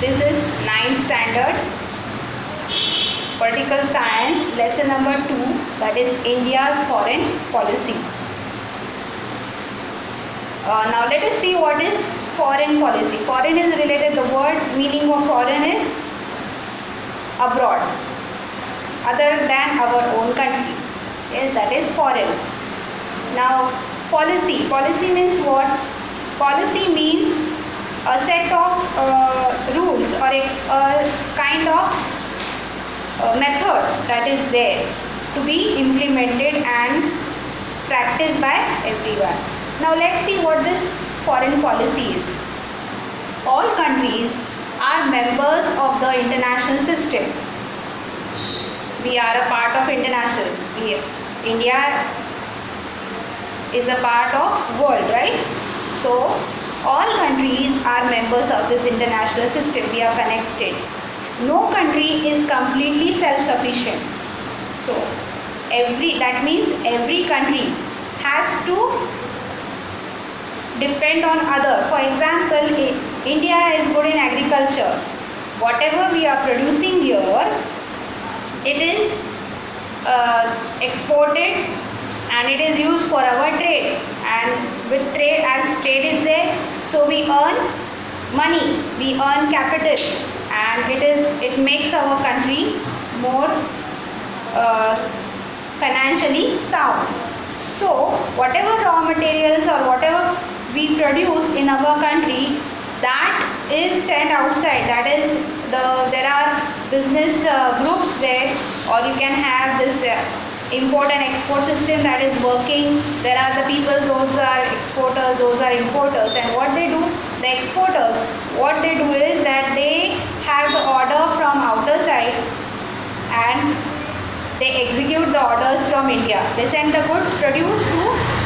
This is 9th standard political science lesson number 2, that is India's foreign policy. Now let us see what is foreign policy. Foreign is related, the word meaning of foreign is abroad, other than our own country. Yes, that is foreign. Now policy. Policy means what? Policy means a set of rules or a kind of method that is there to be implemented and practiced by everyone. Now let's see what this foreign policy is. All countries are members of the international system. We are a part of international. India is a part of world, right? So all countries are members of this international system. We are connected. No country is completely self-sufficient. So that means every country has to depend on other. For example, India is good in agriculture. Whatever we are producing here, it is exported and it is used for our trade. And with trade, as trade is there, so we earn money, we earn capital, and it makes our country more financially sound. So whatever raw materials or whatever we produce in our country, that is sent outside. That is there are business groups there, or you can have this import and export system that is working. There are the people, those are exporters, those are importers, and what they do, the exporters, what they do is that they have the order from outer side and they execute the orders from India. They send the goods produced to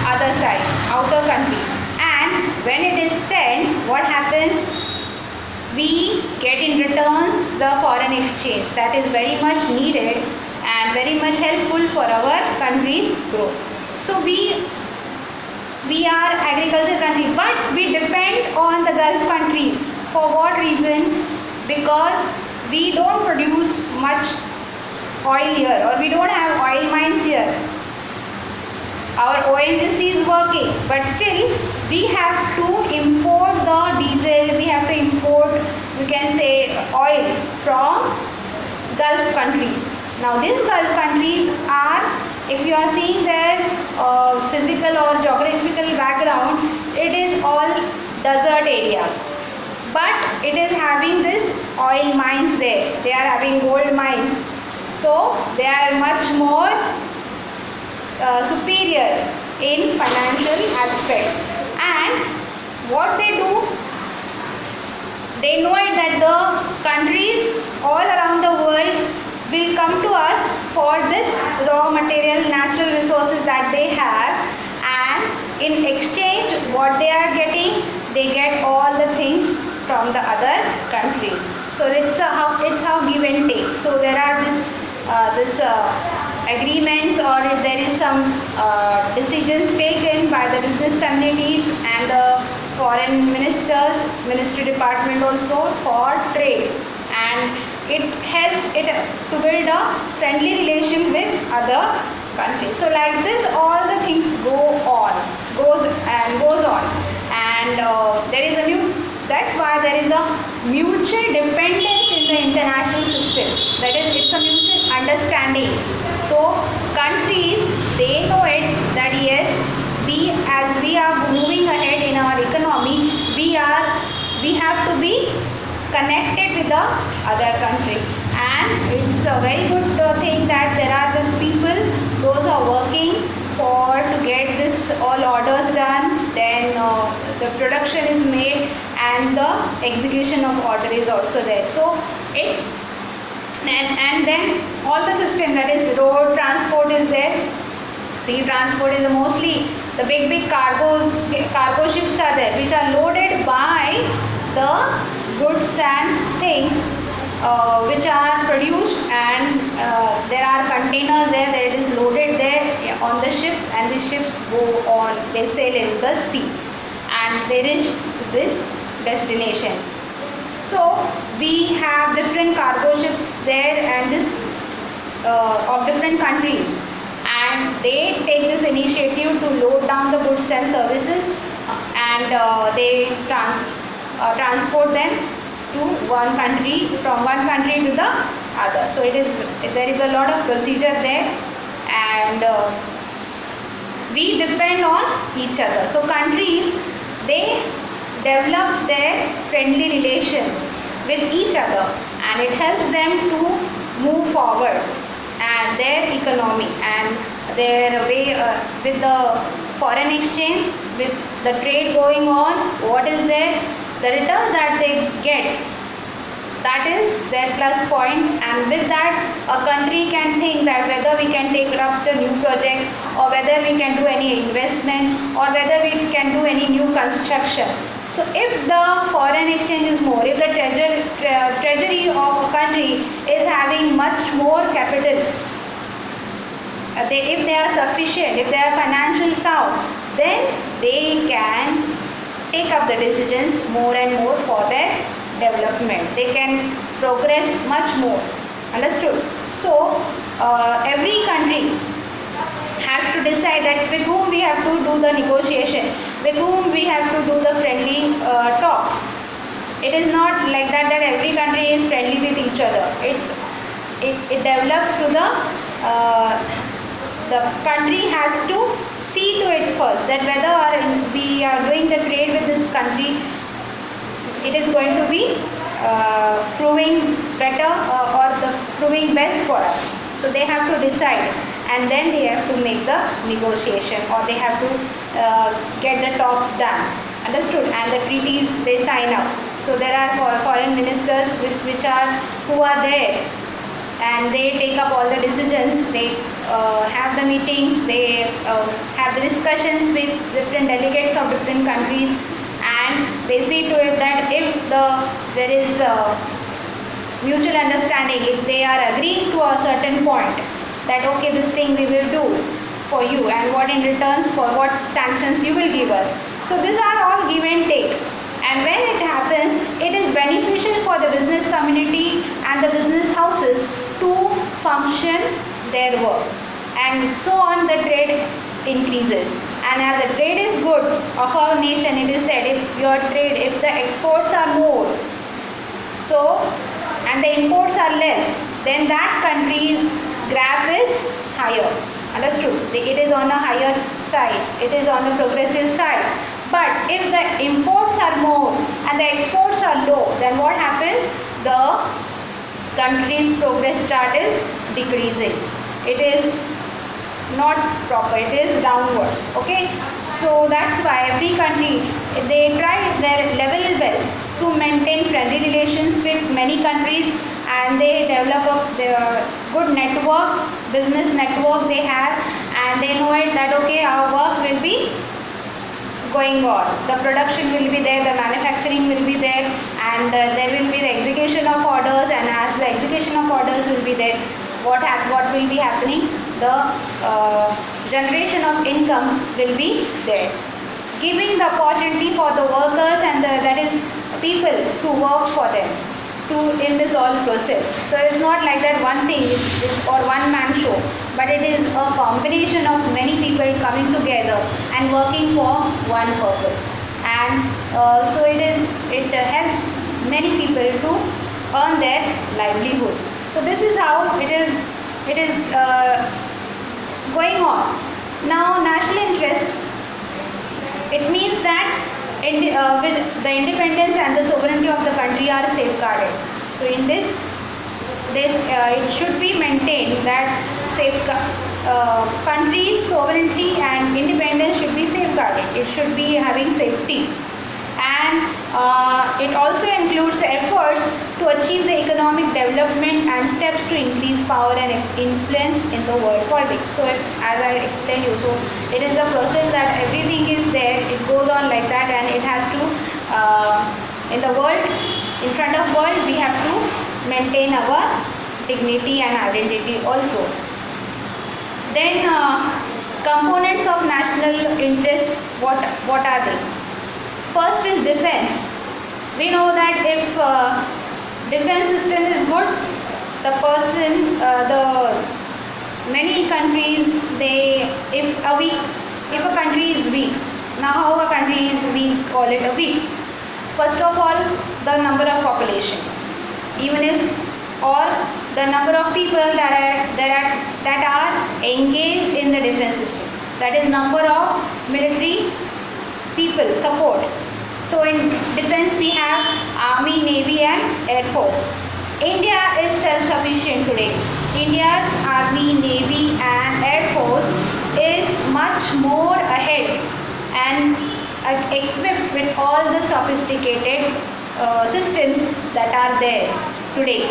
other side, outer country, and when it is sent, what happens? We get in returns the foreign exchange that is very much needed and very much helpful for our country's growth. So we are agriculture country, but we depend on the Gulf countries. For what reason? Because we don't produce much oil here, or we don't have oil mines here. Our ONGC is working, but still we have to import the diesel, we have to import, you can say, oil from Gulf countries. Now these Gulf countries are, if you are seeing their physical or geographical background, it is all desert area, but it is having this oil mines there. They are having gold mines, so they are much more superior in financial aspects. And what they do, they know it that the countries all around the world will come to us for this raw material, natural resources that they have, and in exchange what they are getting, they get all the things from the other countries. So it's how give and take. So there are this agreements, or if there is some decisions taken by the business communities and the foreign ministers, ministry department also, for trade, and it helps it to build a friendly relation with other countries. So like this, all the things goes on, and that's why there is a mutual dependence in the international system. That is, it's a mutual understanding. So countries, they know it that yes, as we are moving ahead in our economy, we have to be connected with the other country. And it's a very good thing that there are these people, those are working to get this all orders done, then the production is made and the execution of order is also there. So it's and then all the system, that is road transport is there, sea transport is mostly the big cargo ships are there, which are loaded by the goods and things which are produced, and there are containers there that is loaded there on the ships, and the ships go on, they sail in the sea and they reach this destination. So we have different cargo ships there, and this of different countries, and they take this initiative to load down the goods and services, and they transport them to one country, from one country to the other. So there is a lot of procedure there, and we depend on each other. So countries, they develop their friendly relations with each other, and it helps them to move forward and their economy and their way with the foreign exchange, with the trade going on. What is there? The returns that they get, that is their plus point, and with that a country can think that whether we can take up the new projects, or whether we can do any investment, or whether we can do any new construction. So if the foreign exchange is more, if the treasury of a country is having much more capital, if they are sufficient, if they are financially sound, then they can take up the decisions more and more for their development. They can progress much more. Understood? So every country has to decide that with whom we have to do the negotiation, with whom we have to do the friendly talks. It is not like that every country is friendly with each other. It develops through the country has to see to it first that whether we are doing the trade with this country, it is going to be proving better or proving best for us. So they have to decide, and then they have to make the negotiation, or they have to get the talks done. Understood? And the treaties they sign up. So there are foreign ministers who are there, and they take up all the decisions. They have the meetings, they have the discussions with different delegates of different countries, and they see to it that if there is mutual understanding, if they are agreeing to a certain point, that okay, this thing we will do for you, and what in returns for what sanctions you will give us. So these are all give and take, and when it happens, it is beneficial for the business community and the business houses to function their work, and so on the trade increases. And as the trade is good of our nation, it is said if the exports are more, so and the imports are less, then that country's graph is higher. Understood? It is on a higher side, it is on a progressive side. But if the imports are more and the exports are low, then what happens? The country's progress chart is decreasing. It is not proper, it is downwards. Okay, so that's why every country, they try their level best to maintain friendly relations with many countries, and they develop their good network, business network they have, and they know it that okay, our work will be going on, the production will be there, the manufacturing will be there, and there will be the execution of orders, and as the execution of orders will be there, what will be happening? The generation of income will be there, giving the opportunity for the workers and that is people to work for them in this all process. So it's not like that one thing or one man show, but it is a combination of many people coming together and working for one purpose, and so it helps many people to earn their livelihood. So this is how it is going on. Now, national interest, it means that with the independence and the sovereignty of the country are safeguarded. So in this it should be maintained that country's sovereignty and independence should be safeguarded. It should be having safety, and it also includes the efforts to achieve the economic development and steps to increase power and influence in the world politics. So as I explained you, so it is the process that everything is there, it goes on like that, and it has to in the world, in front of world, we have to maintain our dignity and identity also. Then components of national interest, what are they? First is defense. We know that if defense system is good. The person, the many countries, they if a country is weak, now how a country is weak, call it a weak. First of all, the number of population, even if, or the number of people that are engaged in the defense system, that is number of military people support. So in defense we have army, navy and air force. India is self-sufficient today. India's army, navy and air force is much more ahead and equipped with all the sophisticated systems that are there today.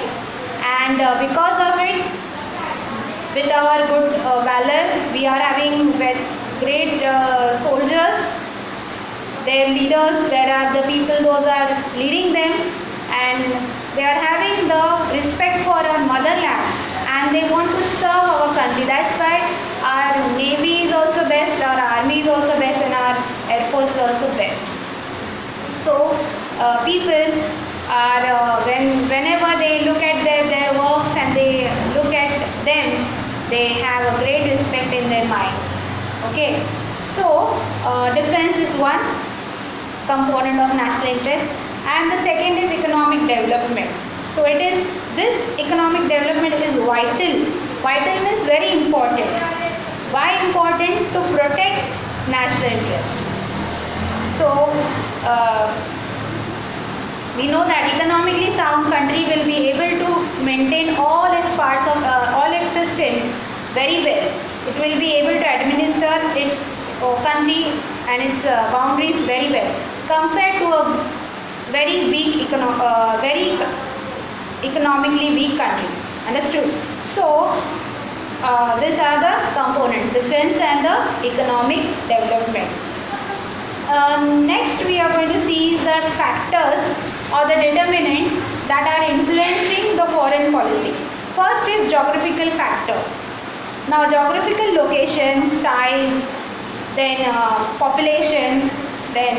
And because of it, with our good valor, we are having great soldiers. Their leaders, there are the people, those are leading them, and they are having the respect for our motherland and they want to serve our country. That's why our navy is also best, our army is also best and our air force is also best. So people are whenever they look at their works and they look at them, they have a great respect in their minds. Okay, so defense is one component of national interest, and the second is economic development. So it is, this economic development is vital. Vital means very important. Why important? To protect national interest. So we know that economically sound country will be able to maintain all its parts of all its system very well. It will be able to administer its country and its boundaries very well, compared to a very weak very economically weak country. Understood? So these are the components: defense and the economic development. Next we are going to see the factors or the determinants that are influencing the foreign policy. First is geographical factor. Now geographical location, size, then population, then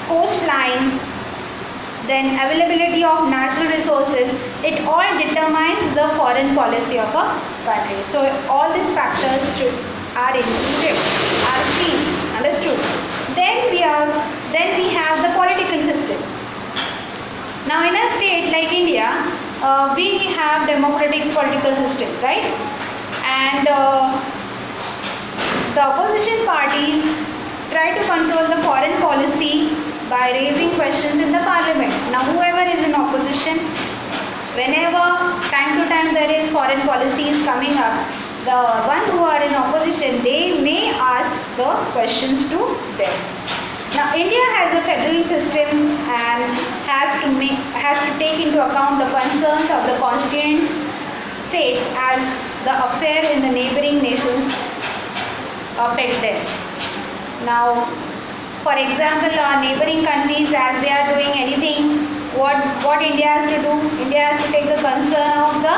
coastline, then availability of natural resources, it all determines the foreign policy of a country. So all these factors are included, are seen. Understood? Then we have the political system. Now in a state like India, we have democratic political system, right? And the opposition party try to control the foreign policy by raising questions in the parliament. Now whoever is in opposition, whenever time to time there is foreign policies coming up, the one who are in opposition, they may ask the questions to them. Now India has a federal system and has to take into account the concerns of the constituent states as the affair in the neighboring nations affect them. Now, for example, our neighboring countries, as they are doing anything, what India has to do? India has to take the concern of the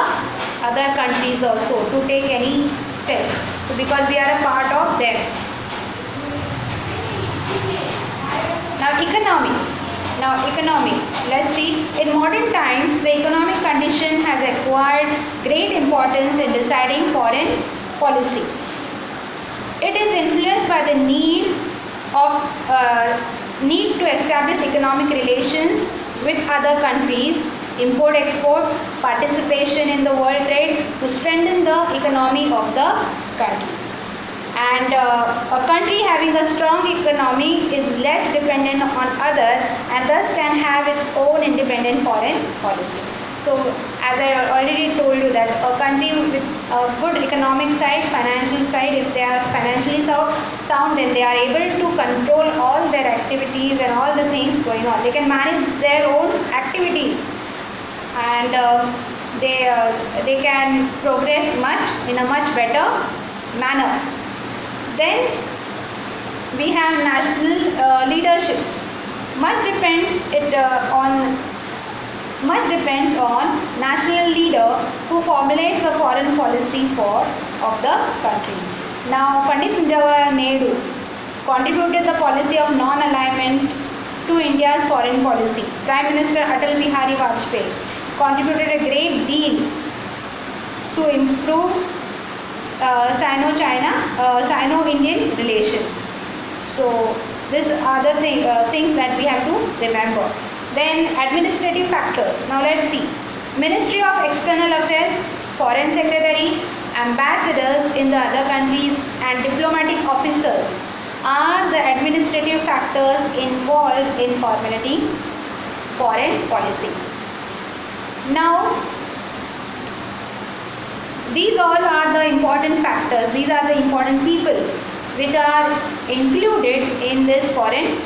other countries also to take any steps. So because we are a part of them. Now economy. Let's see. In modern times, the economic condition has acquired great importance in deciding foreign policy. It is influenced by the need to establish economic relations with other countries, import-export, participation in the world trade to strengthen the economy of the country. And a country having a strong economy is less dependent on other and thus can have its own independent foreign policy. So as I already told you that a country with a good economic side, financial side, if they are financially sound, then they are able to control all their activities and all the things going on. They can manage their own activities and they can progress in a much better manner. Then we have national leaderships. Much depends on national leader who formulates the foreign policy of the country. Now Pandit Jawaharlal Nehru contributed the policy of non-alignment to India's foreign policy. Prime Minister Atal Bihari Vajpayee contributed a great deal to improve Sino-Indian relations. So these are the things that we have to remember. Then administrative factors. Now let's see. Ministry of External Affairs, Foreign Secretary, ambassadors in the other countries and diplomatic officers are the administrative factors involved in formulating foreign policy. Now, these all are the important factors, these are the important people which are included in this foreign